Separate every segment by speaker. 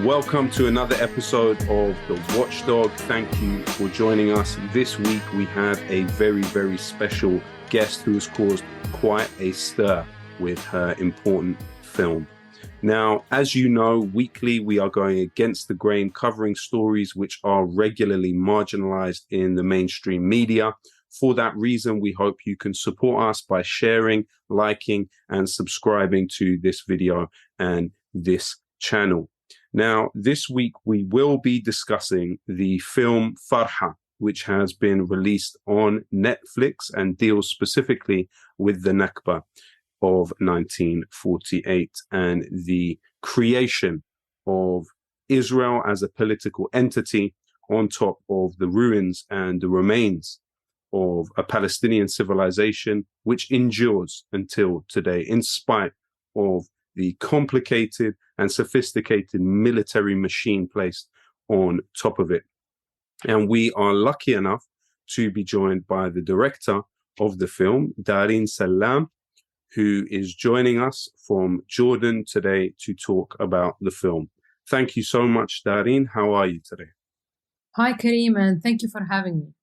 Speaker 1: Welcome to another episode of the Watchdog. Thank you for joining us. This week we have a very, very special guest who has caused quite a stir with her important film. Now, as you know, weekly we are going against the grain, covering stories which are regularly marginalized in the mainstream media. For that reason, we hope you can support us by sharing, liking, and subscribing to this video and this channel. Now, this week we will be discussing the film Farha, which has been released on Netflix and deals specifically with the Nakba of 1948 and the creation of Israel as a political entity on top of the ruins and the remains of a Palestinian civilization which endures until today, in spite of the complicated and sophisticated military machine placed on top of it. And we are lucky enough to be joined by the director of the film, Darin Sallam, who is joining us from Jordan today to talk about the film. Thank you so much, Darin. How are you today?
Speaker 2: Hi, Kareem, and thank you for having me.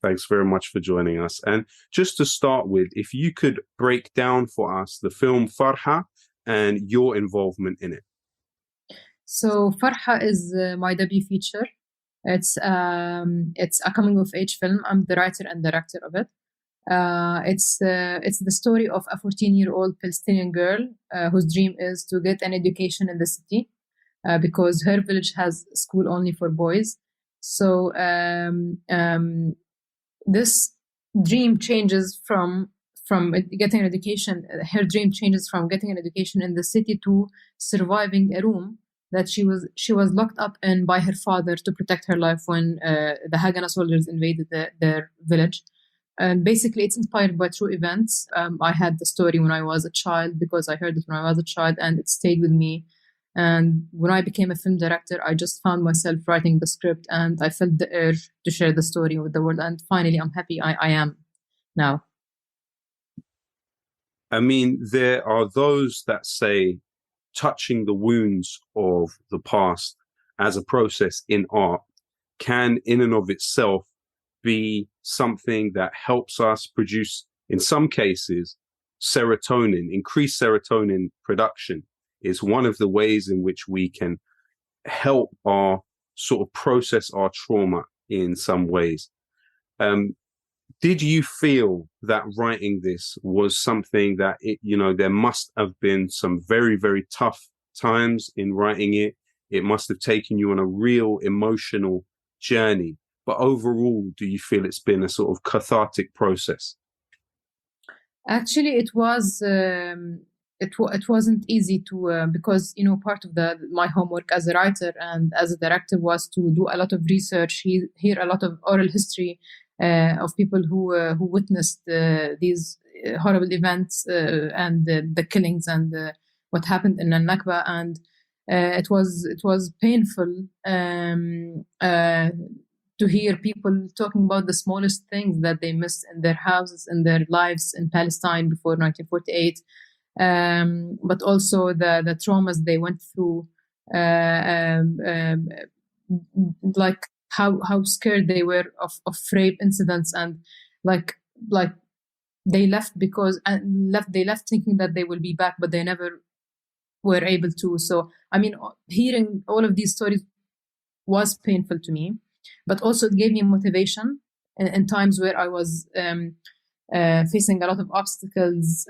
Speaker 1: Thanks very much for joining us. And just to start with, if you could break down for us the film Farha and your involvement in it.
Speaker 2: So Farha is my debut feature. It's a coming of age film. I'm the writer and director of it. It's the story of a 14-year-old Palestinian girl whose dream is to get an education in the city because her village has school only for boys. So this dream changes from getting an education. Her dream changes from getting an education in the city to surviving a room that she was locked up in by her father to protect her life when the Haganah soldiers invaded their village. And basically, it's inspired by true events. I had the story when I was a child because I heard it when I was a child, and it stayed with me. And when I became a film director, I just found myself writing the script, and I felt the urge to share the story with the world. And finally, I'm happy I am now.
Speaker 1: I mean, there are those that say touching the wounds of the past as a process in art can, in and of itself, be something that helps us produce, in some cases, serotonin. Increased serotonin production is one of the ways in which we can help our sort of process our trauma in some ways. Did you feel that writing this was something that, there must have been some very, very tough times in writing it? It must have taken you on a real emotional journey. But overall, do you feel it's been a sort of cathartic process?
Speaker 2: Actually, it was. It wasn't easy to because part of my homework as a writer and as a director was to do a lot of research, hear a lot of oral history of people who witnessed these horrible events and the killings and what happened in Nakba, and it was painful to hear people talking about the smallest things that they missed in their houses, in their lives in Palestine before 1948. But also the traumas they went through, like how scared they were of rape incidents, and like they left they left thinking that they will be back, but they never were able to. So I mean, hearing all of these stories was painful to me, but also it gave me motivation in times where I was facing a lot of obstacles.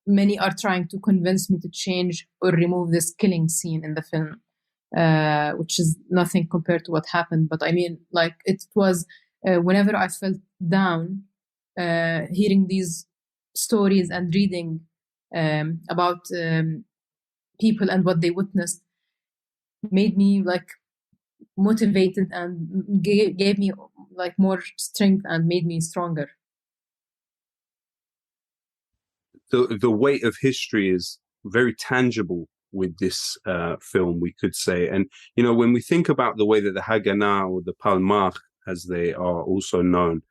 Speaker 2: Many are trying to convince me to change or remove this killing scene in the film, which is nothing compared to what happened. But I mean, like it was whenever I felt down, hearing these stories and reading about people and what they witnessed made me like motivated and gave me like more strength and made me stronger.
Speaker 1: The weight of history is very tangible with this film, we could say. And, when we think about the way that the Haganah or the Palmach, as they are also known,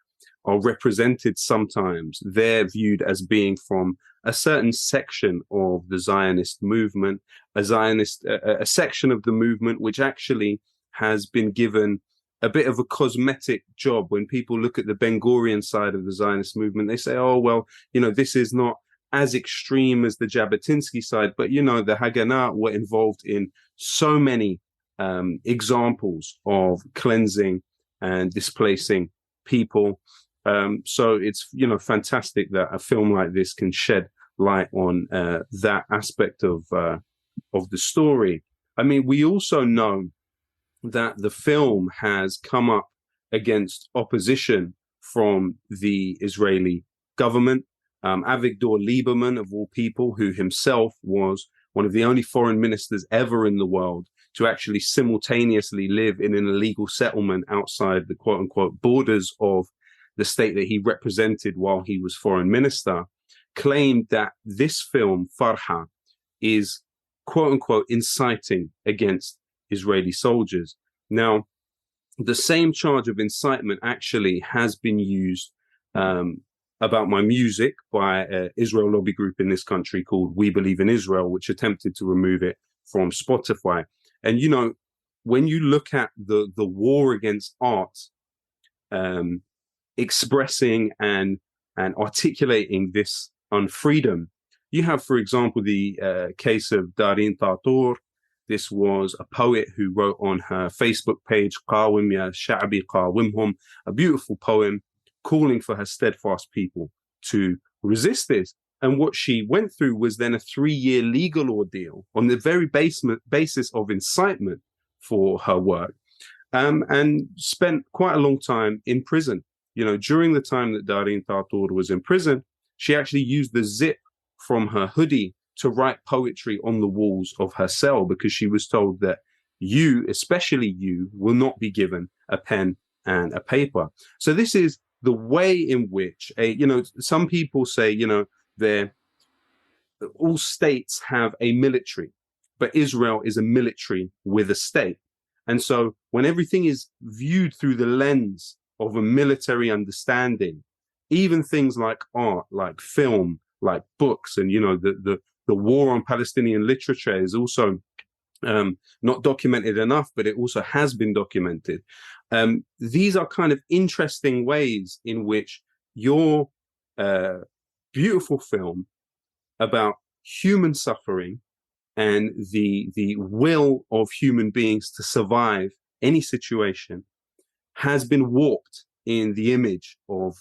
Speaker 1: are represented sometimes. They're viewed as being from a certain section of the Zionist movement, a section of the movement which actually has been given a bit of a cosmetic job. When people look at the Ben Gurion side of the Zionist movement, they say, oh, well, this is not as extreme as the Jabotinsky side, but, the Haganah were involved in so many examples of cleansing and displacing people. So it's, fantastic that a film like this can shed light on that aspect of the story. I mean, we also know that the film has come up against opposition from the Israeli government. Avigdor Lieberman, of all people, who himself was one of the only foreign ministers ever in the world to actually simultaneously live in an illegal settlement outside the quote-unquote borders of the state that he represented while he was foreign minister, claimed that this film, Farha, is quote-unquote inciting against Israeli soldiers. Now, the same charge of incitement actually has been used about my music by an Israel lobby group in this country called We Believe in Israel, which attempted to remove it from Spotify. And, when you look at the war against art, expressing and articulating this unfreedom, you have, for example, the case of Darin J. This was a poet who wrote on her Facebook page, Qawim ya Sha'bi Qawimhum, a beautiful poem calling for her steadfast people to resist this. And what she went through was then a 3-year legal ordeal on the very basis of incitement for her work, and spent quite a long time in prison. During the time that Darin J. was in prison, she actually used the zip from her hoodie to write poetry on the walls of her cell, because she was told that you, especially you, will not be given a pen and a paper. So this is the way in which some people say, all states have a military, but Israel is a military with a state. And so when everything is viewed through the lens of a military understanding, even things like art, like film, like books, and, the war on Palestinian literature is also not documented enough, but it also has been documented. These are kind of interesting ways in which your beautiful film about human suffering and the will of human beings to survive any situation has been warped in the image of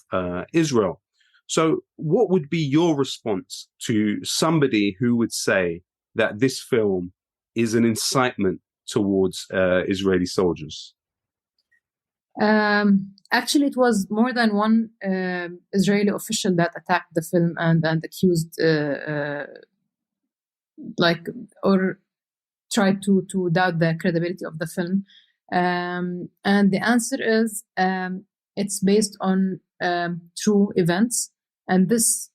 Speaker 1: Israel. So what would be your response to somebody who would say that this film is an incitement towards Israeli soldiers?
Speaker 2: Actually, it was more than one Israeli official that attacked the film and accused, or tried to doubt the credibility of the film. And the answer is it's based on true events. And this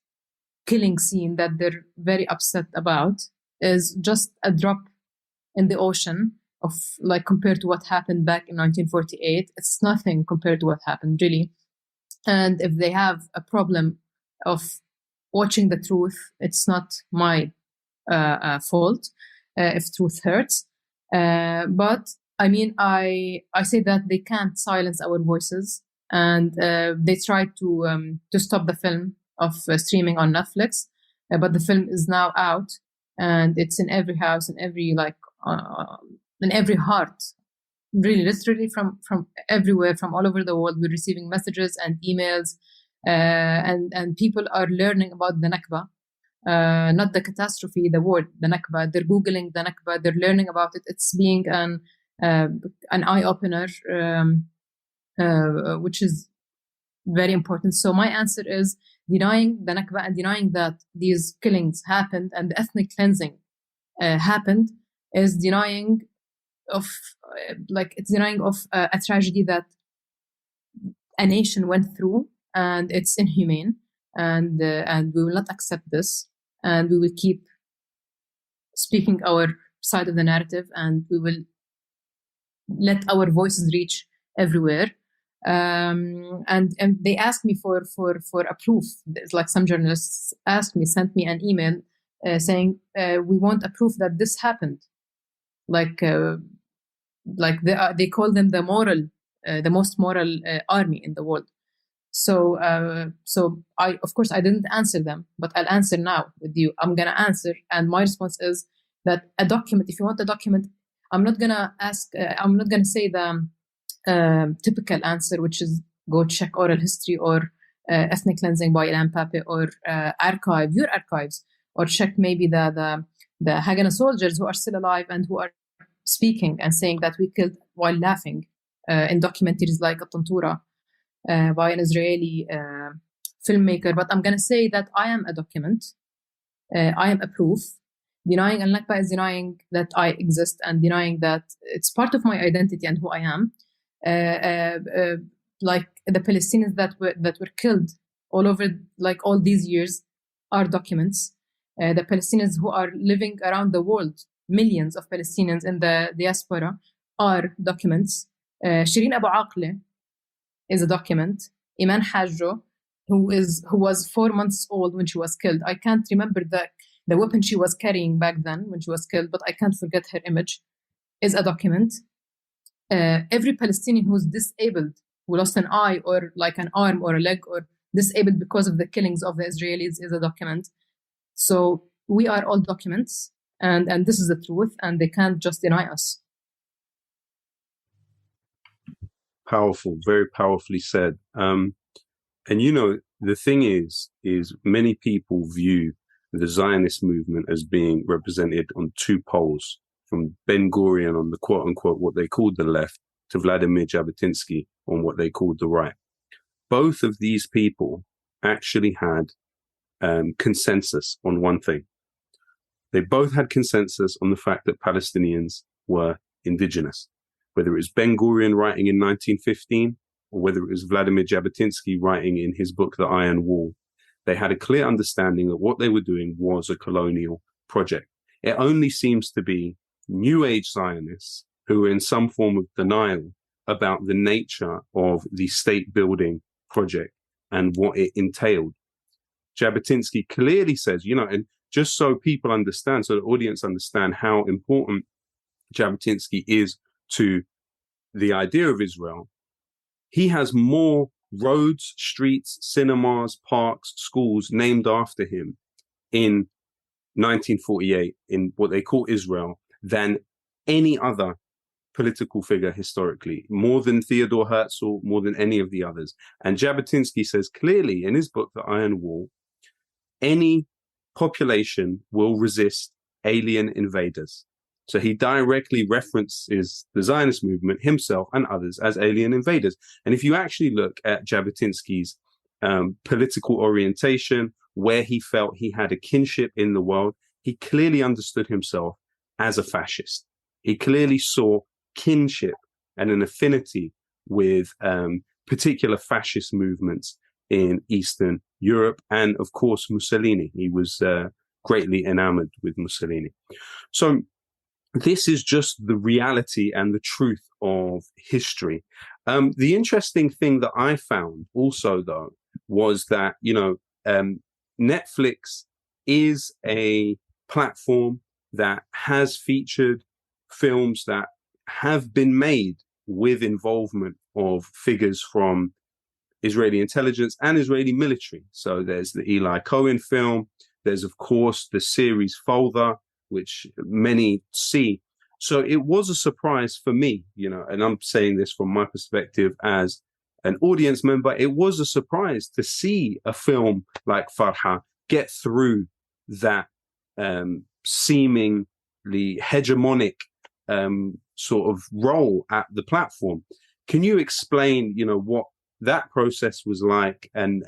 Speaker 2: killing scene that they're very upset about is just a drop in the ocean of, compared to what happened back in 1948. It's nothing compared to what happened, really. And if they have a problem of watching the truth, it's not my fault if truth hurts. But I mean, I say that they can't silence our voices, and they tried to stop the film of streaming on Netflix, but the film is now out, and it's in every house, in every in every heart, really, literally from everywhere, from all over the world. We're receiving messages and emails, and people are learning about the Nakba, not the catastrophe, the word, the Nakba. They're Googling the Nakba, they're learning about it. It's being an eye-opener, which is very important. So my answer is denying the Nakba and denying that these killings happened and the ethnic cleansing happened is denying of a tragedy that a nation went through, and it's inhumane, and we will not accept this, and we will keep speaking our side of the narrative, and we will let our voices reach everywhere. And they asked me for a proof. Like some journalists sent me an email saying we want a proof that this happened. Like they call them the most moral army in the world. So I, of course, I didn't answer them, but I'll answer now with you. I'm gonna answer, and my response is that a document. If you want a document, I'm not gonna say the typical answer, which is go check oral history or ethnic cleansing by Ilan Pape, or archive your archives, or check maybe the Haganah soldiers who are still alive and who are speaking and saying that we killed while laughing in documentaries like At-Tantura by an Israeli filmmaker. But I'm going to say that I am a document. I am a proof. Denying Al-Nakba is denying that I exist and denying that it's part of my identity and who I am. Like the Palestinians that were killed all over, like all these years, are documents. The Palestinians who are living around the world, millions of Palestinians in the diaspora, are documents. Shireen Abu Aqle is a document. Iman Hajro, who was 4 months old when she was killed. I can't remember the weapon she was carrying back then when she was killed, but I can't forget her image, is a document. Every Palestinian who's disabled, who lost an eye or like an arm or a leg, or disabled because of the killings of the Israelis, is a document. So we are all documents, and this is the truth, and they can't just deny us.
Speaker 1: Powerful, very powerfully said. And the thing is many people view the Zionist movement as being represented on two poles, from Ben Gurion on the quote unquote what they called the left to Vladimir Jabotinsky on what they called the right. Both of these people actually had consensus on one thing. They both had consensus on the fact that Palestinians were indigenous. Whether it was Ben Gurion writing in 1915 or whether it was Vladimir Jabotinsky writing in his book, The Iron Wall, they had a clear understanding that what they were doing was a colonial project. It only seems to be New Age Zionists who are in some form of denial about the nature of the state building project and what it entailed. Jabotinsky clearly says, and just so people understand, so the audience understand how important Jabotinsky is to the idea of Israel, he has more roads, streets, cinemas, parks, schools named after him in 1948 in what they call Israel than any other political figure historically, more than Theodore Herzl, more than any of the others. And Jabotinsky says clearly in his book, The Iron Wall, any population will resist alien invaders. So he directly references the Zionist movement, himself and others, as alien invaders. And if you actually look at Jabotinsky's political orientation, where he felt he had a kinship in the world, he clearly understood himself as a fascist. He clearly saw kinship and an affinity with particular fascist movements in Eastern Europe, and of course Mussolini. He was greatly enamored with Mussolini. So this is just the reality and the truth of history. The interesting thing that I found also, though, was that, Netflix is a platform that has featured films that have been made with involvement of figures from Israeli intelligence and Israeli military. So there's the Eli Cohen film. There's, of course, the series Folder, which many see. So it was a surprise for me, and I'm saying this from my perspective as an audience member. It was a surprise to see a film like Farha get through that seemingly hegemonic sort of role at the platform. Can you explain, what that process was like and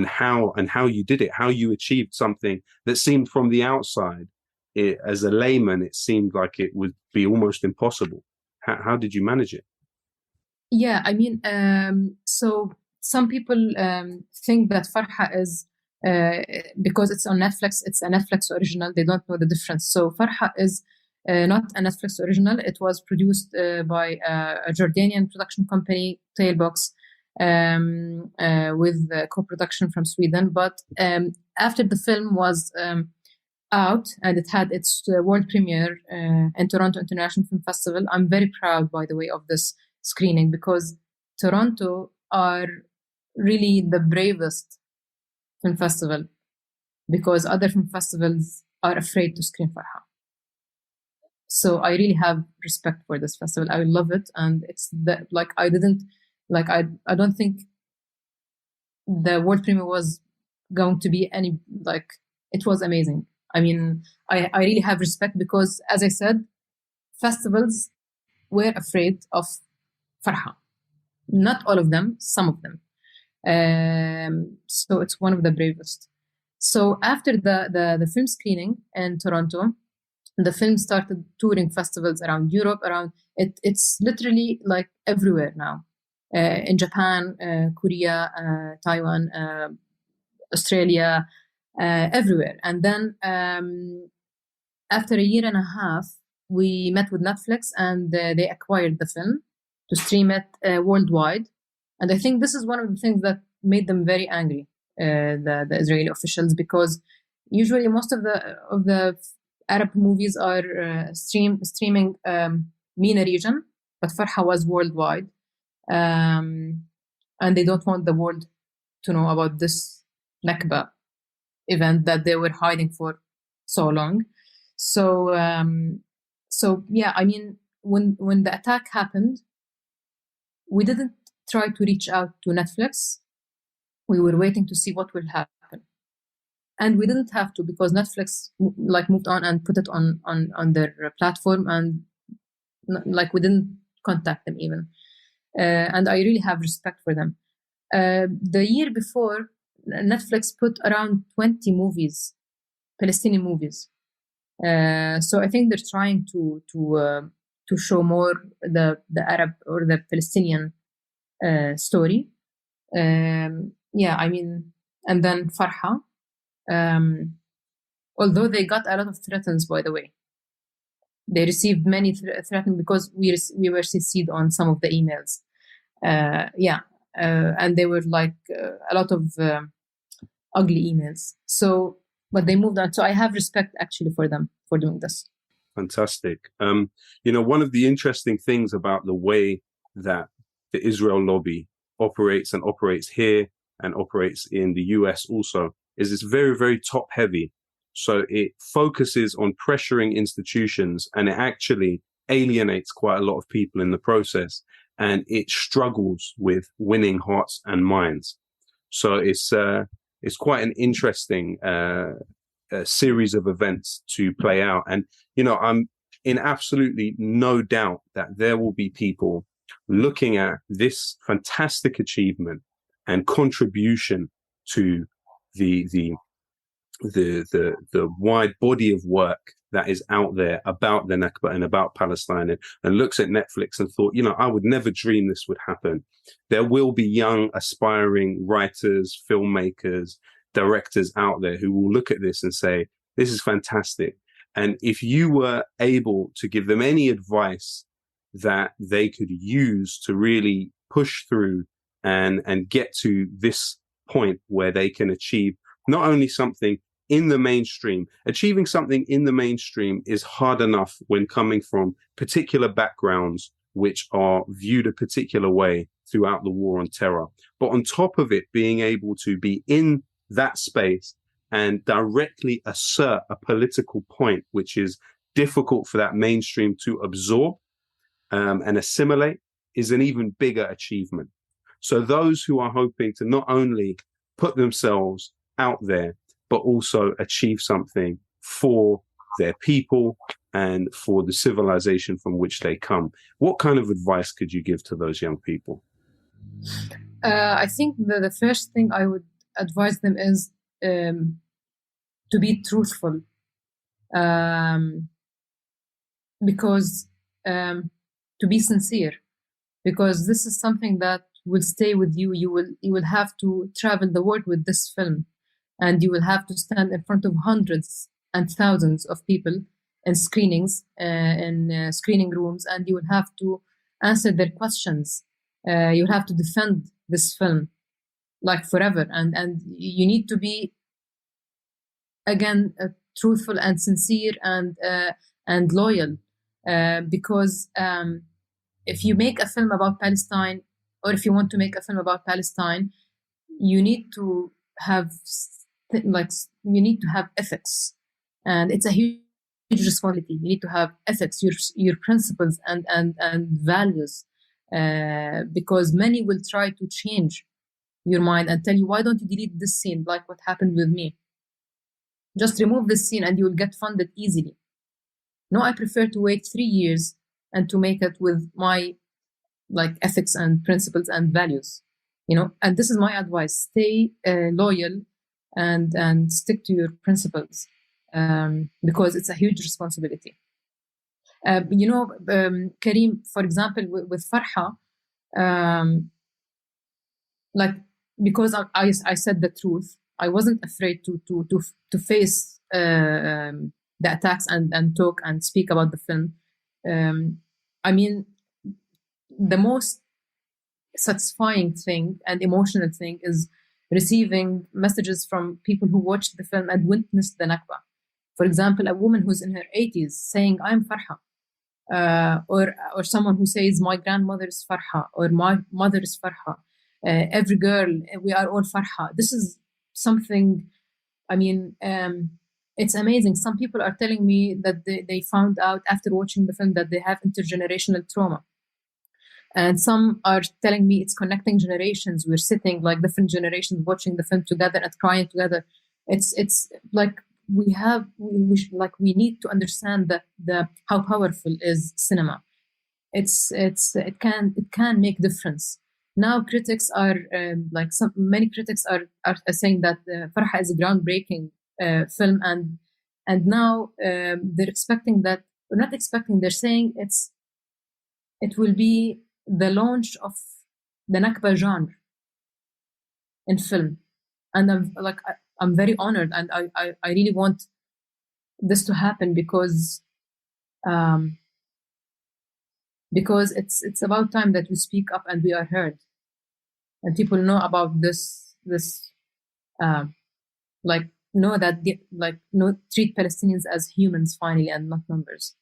Speaker 1: how you did it, how you achieved something that seemed from the outside, as a layman, it seemed like it would be almost impossible. How did you manage it?
Speaker 2: Yeah, I mean, so some people think that Farha is, because it's on Netflix, it's a Netflix original. They don't know the difference. So Farha is not a Netflix original. It was produced by a Jordanian production company, Tailbox. with co-production from Sweden. But after the film was out and it had its world premiere in Toronto International Film Festival, I'm very proud, by the way, of this screening, because Toronto are really the bravest film festival, because other film festivals are afraid to screen Farha. So I really have respect for this festival. I love it, and it's I don't think the world premiere was going to be any it was amazing. I mean, I really have respect because, as I said, festivals were afraid of Farha. Not all of them, some of them. So it's one of the bravest. So after the film screening in Toronto, the film started touring festivals around Europe. It's literally like everywhere now, in Japan, Korea, Taiwan, Australia, everywhere. And then after a year and a half, we met with Netflix, and they acquired the film to stream it worldwide. And I think this is one of the things that made them very angry, the Israeli officials, because usually most of the Arab movies are streaming MENA region, but Farha was worldwide, and they don't want the world to know about this Nakba event that they were hiding for so long. So yeah, I mean, when the attack happened, we didn't try to reach out to Netflix. We were waiting to see what will happen. And we didn't have to, because Netflix moved on and put it on their platform, and we didn't contact them even. And I really have respect for them. The year before, Netflix put around 20 movies, Palestinian movies. So I think they're trying to show more the Arab or the Palestinian story. Yeah, I mean, and then Farha. Although they got a lot of threats, by the way, they received many threats because we were CC'd on some of the emails. And they were a lot of ugly emails. So, but they moved on. So I have respect actually for them for doing this.
Speaker 1: Fantastic. One of the interesting things about the way that the Israel lobby operates here and operates in the US also is it's very, very top heavy. So it focuses on pressuring institutions, and it actually alienates quite a lot of people in the process, and it struggles with winning hearts and minds. So it's quite an interesting series of events to play out. And, I'm in absolutely no doubt that there will be people looking at this fantastic achievement and contribution to the wide body of work that is out there about the Nakba and about Palestine, and looks at Netflix and thought, I would never dream this would happen. There will be young, aspiring writers, filmmakers, directors out there who will look at this and say, this is fantastic. And if you were able to give them any advice that they could use to really push through and get to this point where they can achieve not only something in the mainstream. Achieving something in the mainstream is hard enough when coming from particular backgrounds which are viewed a particular way throughout the war on terror. But on top of it, being able to be in that space and directly assert a political point which is difficult for that mainstream to absorb and assimilate is an even bigger achievement. So those who are hoping to not only put themselves out there, but also achieve something for their people and for the civilization from which they come, what kind of advice could you give to those young people?
Speaker 2: I think the first thing I would advise them is to be truthful, because to be sincere, because this is something that will stay with you. You will have to travel the world with this film, and you will have to stand in front of hundreds and thousands of people in screenings, in screening rooms, and you will have to answer their questions You'll have to defend this film like forever, and you need to be again truthful and sincere and loyal, because if you make a film about Palestine, or if you want to make a film about Palestine, you need to have ethics, and it's a huge responsibility. You need to have ethics, your principles and values, because many will try to change your mind and tell you, why don't you delete this scene, like what happened with me? Just remove this scene and you will get funded easily. No, I prefer to wait 3 years and to make it with my ethics and principles and values, and this is my advice: stay loyal and stick to your principles, because it's a huge responsibility. Kareem, for example, with Farha, because I said the truth, I wasn't afraid to face the attacks and talk and speak about the film. The most satisfying thing and emotional thing is receiving messages from people who watched the film and witnessed the Nakba. For example, a woman who's in her 80s saying, "I'm Farha," or someone who says, "My grandmother is Farha," or "My mother is Farha." Every girl, we are all Farha. This is something. It's amazing. Some people are telling me that they found out after watching the film that they have intergenerational trauma. And some are telling me it's connecting generations. We're sitting like different generations watching the film together and crying together. It's like we need to understand that how powerful is cinema. It can make difference. Now critics are many critics are saying that Farha is a groundbreaking film, and now they're expecting that. They're not expecting. They're saying it will be the launch of the Nakba genre in film, and I'm very honored, and I really want this to happen because it's about time that we speak up and we are heard, and people know about this know that treat Palestinians as humans finally and not numbers.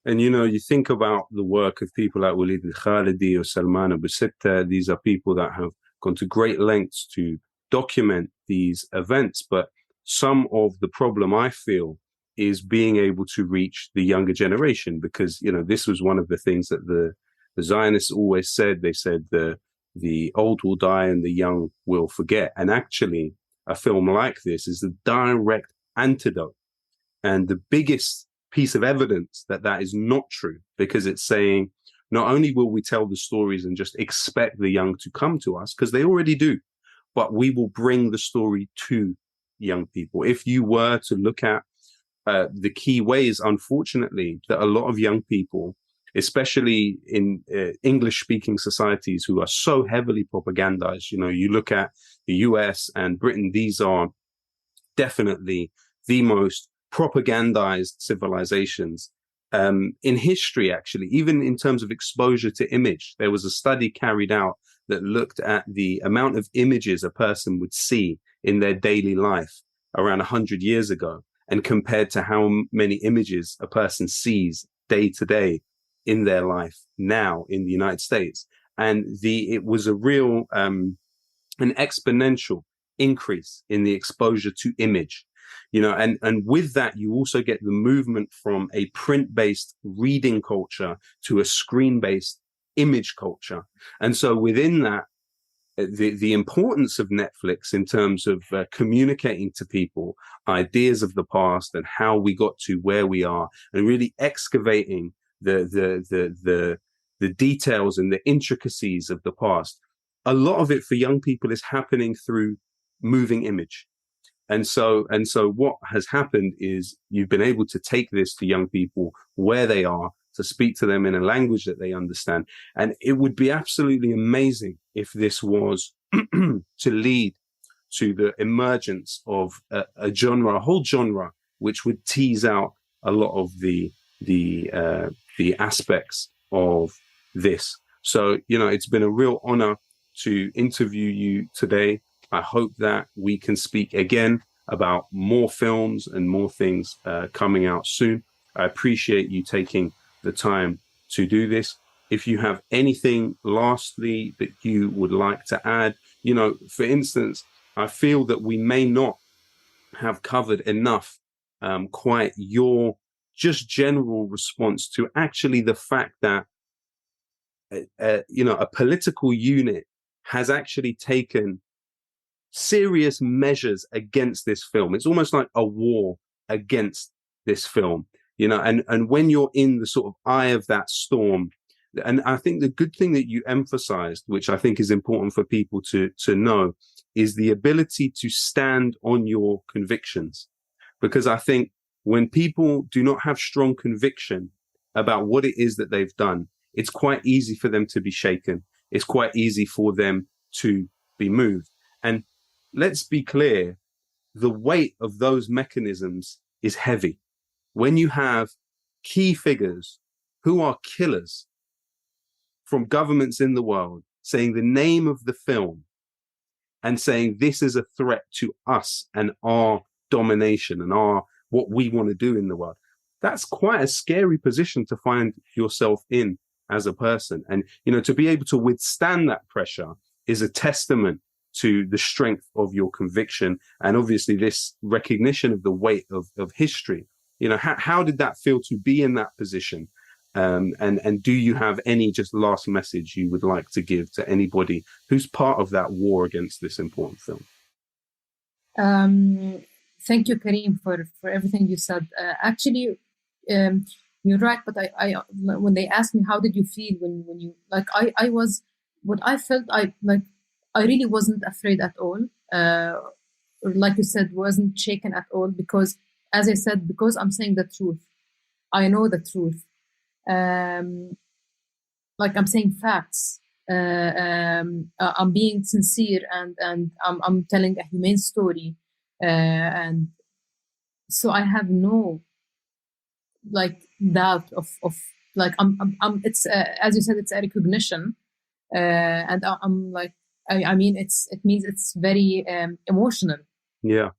Speaker 1: And you think about the work of people like Walid al-Khalidi or Salman Abu Sitta. These are people that have gone to great lengths to document these events. But some of the problem, I feel, is being able to reach the younger generation, because this was one of the things that the Zionists always said. They said the old will die and the young will forget. And actually, a film like this is the direct antidote and the biggest piece of evidence that is not true, because it's saying not only will we tell the stories and just expect the young to come to us, because they already do, but we will bring the story to young people. If you were to look at the key ways, unfortunately, that a lot of young people, especially in English-speaking societies who are so heavily propagandized, you look at the US and Britain, these are definitely the most propagandized civilizations in history, actually. Even in terms of exposure to image, there was a study carried out that looked at the amount of images a person would see in their daily life around 100 years ago, and compared to how many images a person sees day to day in their life now in the United States. And it was a real an exponential increase in the exposure to image. And with that, you also get the movement from a print-based reading culture to a screen-based image culture. And so within that, the importance of Netflix in terms of communicating to people ideas of the past and how we got to where we are, and really excavating the details and the intricacies of the past. A lot of it for young people is happening through moving image. And so what has happened is you've been able to take this to young people where they are, to speak to them in a language that they understand. And it would be absolutely amazing if this was to lead to the emergence of a whole genre, which would tease out a lot of the aspects of this. So, it's been a real honor to interview you today. I hope that we can speak again about more films and more things coming out soon. I appreciate you taking the time to do this. If you have anything lastly that you would like to add, for instance, I feel that we may not have covered enough quite your just general response to actually the fact that a political unit has actually taken serious measures against this film. It's almost like a war against this film, and when you're in the sort of eye of that storm, and I think the good thing that you emphasized, which I think is important for people to know, is the ability to stand on your convictions. Because I think when people do not have strong conviction about what it is that they've done, it's quite easy for them to be shaken. It's quite easy for them to be moved. And let's be clear, the weight of those mechanisms is heavy. When you have key figures who are killers from governments in the world saying the name of the film and saying this is a threat to us and our domination and what we want to do in the world, that's quite a scary position to find yourself in as a person. And, to be able to withstand that pressure is a testament to the strength of your conviction. And obviously this recognition of the weight of history. How did that feel to be in that position? And do you have any just last message you would like to give to anybody who's part of that war against this important film?
Speaker 2: Thank you, Kareem, for everything you said. Actually, you're right. But I when they asked me, how did you feel when you, I was, what I felt, I really wasn't afraid at all. Like you said, wasn't shaken at all, because, as I said, because I'm saying the truth. I know the truth. I'm saying facts. I'm being sincere, and I'm telling a humane story, and so I have no doubt of I'm it's as you said, it's a recognition, and I mean it means it's very emotional.
Speaker 1: Yeah.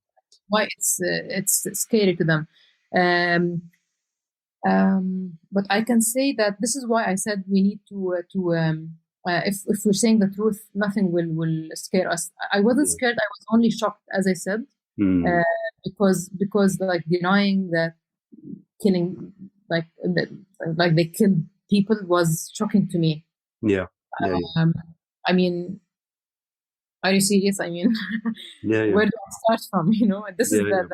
Speaker 2: Why it's scary to them. But I can say that this is why I said we need to if we're saying the truth, nothing will scare us. I wasn't scared. I was only shocked, as I said, because denying that killing, they killed people, was shocking to me.
Speaker 1: Yeah.
Speaker 2: I mean, are you serious? I mean, where do I start from? This is the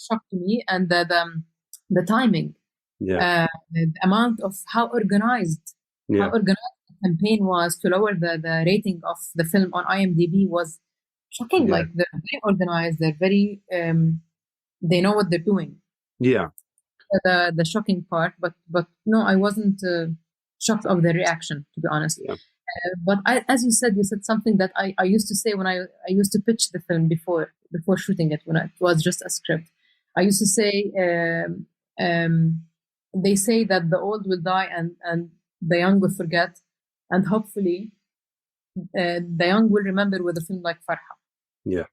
Speaker 2: shock to me, and the timing. The amount of how organized the campaign was to lower the rating of the film on IMDb was shocking. They're very organized. They're very they know what they're doing.
Speaker 1: Yeah.
Speaker 2: The shocking part, but no, I wasn't shocked of the reaction, to be honest.
Speaker 1: Yeah.
Speaker 2: But as you said something that I used to say when I used to pitch the film before shooting it, when it was just a script. I used to say, they say that the old will die and the young will forget, and hopefully the young will remember with a film like Farha.
Speaker 1: Yeah.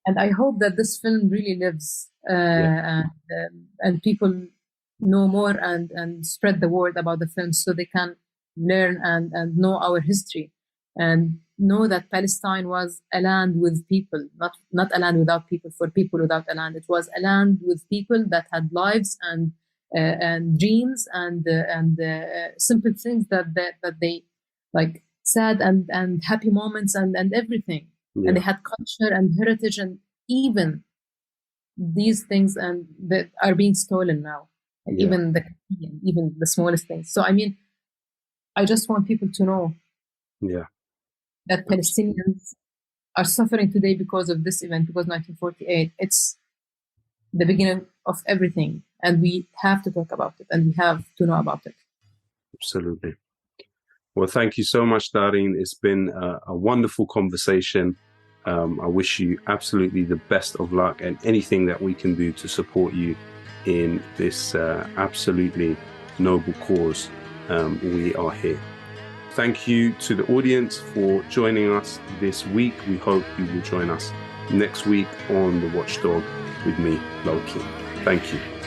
Speaker 2: And I hope that this film really lives, and people know more and spread the word about the film, so they can learn and know our history, and know that Palestine was a land with people, not a land without people, for people without a land. It was a land with people that had lives and dreams and simple things that they like, sad and happy moments and everything. And they had culture and heritage, and even these things and that are being stolen now, and even the smallest things. So I mean, I just want people to know that Palestinians are suffering today because of this event, because 1948, it's the beginning of everything, and we have to talk about it, and we have to know about it.
Speaker 1: Absolutely. Well, thank you so much, Darin. It's been a wonderful conversation. I wish you absolutely the best of luck, and anything that we can do to support you in this absolutely noble cause we are here. Thank you to the audience for joining us this week. We hope you will join us next week on the Watchdog with me, Lowkey. Thank you.